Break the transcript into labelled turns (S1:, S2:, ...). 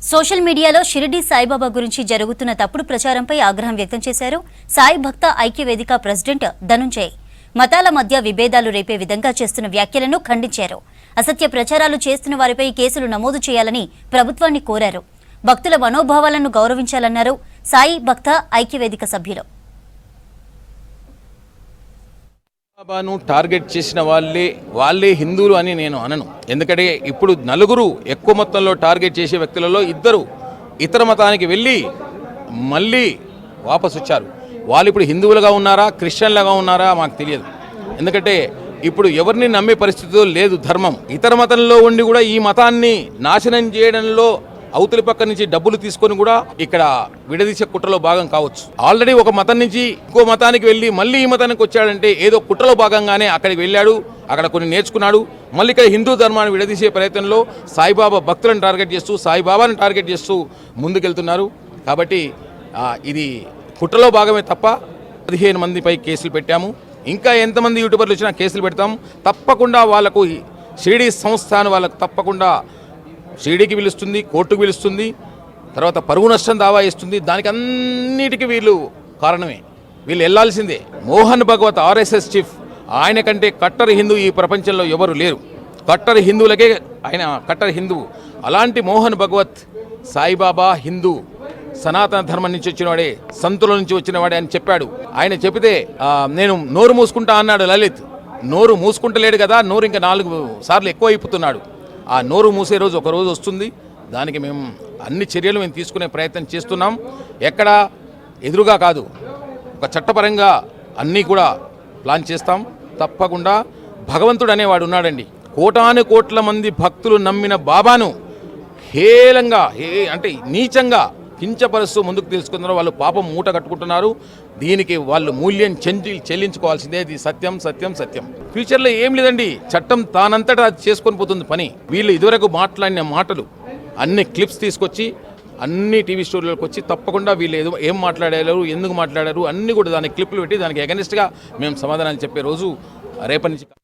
S1: Social మీడియాలో షిరిడి సాయిబాబా గురించి జరుగుతున్న తప్పుడు ప్రచారంపై ఆగ్రహం వ్యక్తం చేశారు సాయి భక్త ఐక్యవేదిక ప్రెసిడెంట్ ధనుంజయ్. మతాల మధ్య విభేదాలు రేపే విధంగా చేస్తున్న వ్యాఖ్యలను ఖండించారు. అసత్య ప్రచారాలు చేస్తున్న వారిపై కేసులు నమోదు చేయాలని ప్రభుత్వాన్ని కోరారు. భక్తుల మనోభావాలను గౌరవించాలన్నారు సాయి భక్త ఐక్యవేదిక సభ్యులు.
S2: బాబాను టార్గెట్ చేసిన వాళ్ళే హిందువులు అని నేను అనను. ఎందుకంటే ఇప్పుడు నలుగురు ఎక్కువ మొత్తంలో టార్గెట్ చేసే వ్యక్తులలో ఇద్దరు ఇతర మతానికి వెళ్ళి మళ్ళీ వాపసు వచ్చారు. వాళ్ళు ఇప్పుడు హిందువులుగా ఉన్నారా క్రిస్టియన్లుగా ఉన్నారా మాకు తెలియదు. ఎందుకంటే ఇప్పుడు ఎవరిని నమ్మే పరిస్థితిలో లేదు ధర్మం. ఇతర మతంలో ఉండి కూడా ఈ మతాన్ని నాశనం చేయడంలో అవతలి పక్క నుంచి డబ్బులు తీసుకొని కూడా ఇక్కడ విడదీసే కుట్రలో భాగం కావచ్చు. ఆల్రెడీ ఒక మతం నుంచి ఇంకో మతానికి వెళ్ళి మళ్ళీ ఈ మతానికి వచ్చాడంటే ఏదో కుట్రలో భాగంగానే అక్కడికి వెళ్ళాడు, అక్కడ కొన్ని నేర్చుకున్నాడు. మళ్ళీ ఇక్కడ హిందూ ధర్మాన్ని విడదీసే ప్రయత్నంలో సాయిబాబా భక్తులను టార్గెట్ చేస్తూ సాయిబాబాను టార్గెట్ చేస్తూ ముందుకెళ్తున్నారు. కాబట్టి ఇది కుట్రలో భాగమే తప్ప 15 మందిపై కేసులు పెట్టాము. ఇంకా ఎంతమంది యూట్యూబర్లు వచ్చినా కేసులు పెడతాం. తప్పకుండా వాళ్ళకు షిరిడి సంస్థానం వాళ్ళకు తప్పకుండా షిరిడికి పిలుస్తుంది, కోర్టుకు పిలుస్తుంది, తర్వాత పరువు నష్టం దావా ఇస్తుంది. దానికి అన్నిటికీ వీళ్ళు కారణమే. వీళ్ళు వెళ్లాల్సిందే. మోహన్ భగవత్ ఆర్ఎస్ఎస్ చీఫ్, ఆయన కంటే కట్టర్ హిందూ ఈ ప్రపంచంలో ఎవరు లేరు. కట్టర్ హిందువులకే ఆయన కట్టర్ హిందువు. అలాంటి మోహన్ భగవత్ సాయిబాబా హిందూ సనాతన ధర్మం నుంచి వచ్చినవాడే, సంతుల నుంచి వచ్చినవాడే అని చెప్పాడు. ఆయన చెబితే నేను నోరు మూసుకుంటా అన్నాడు లలిత్. నోరు మూసుకుంటలేడు కదా, నోరు ఇంకా 4 సార్లు ఎక్కువ అయిపోతున్నాడు. ఆ నోరు మూసే రోజు ఒక రోజు వస్తుంది. దానికి మేము అన్ని చర్యలు తీసుకునే ప్రయత్నం చేస్తున్నాం. ఎక్కడ ఎదురుగా కాదు, ఒక చట్టపరంగా అన్నీ కూడా ప్లాన్ చేస్తాం. తప్పకుండా భగవంతుడు అనేవాడు ఉన్నాడండి. కోటాను కోట్ల మంది భక్తులు నమ్మిన బాబాను హేళంగా అంటే నీచంగా కించపరుస్తూ ముందుకు తీసుకున్నారు. వాళ్ళు పాపం మూట కట్టుకుంటున్నారు. దీనికి వాళ్ళు మూల్యం చెల్లించుకోవాల్సిందే. ఇది సత్యం సత్యం సత్యం. ఫ్యూచర్లో ఏం లేదండి, చట్టం తానంతటా అది చేసుకొని పోతుంది పని. వీళ్ళు ఇదివరకు మాట్లాడిన మాటలు అన్ని క్లిప్స్ తీసుకొచ్చి అన్ని టీవీ స్టూడియోలకు వచ్చి తప్పకుండా వీళ్ళు ఏం మాట్లాడారు, ఎందుకు మాట్లాడారు అన్నీ కూడా దానికి క్లిప్లు పెట్టి దానికి అగెనిస్ట్గా మేము సమాధానాలు చెప్పే రోజు రేపటి నుంచి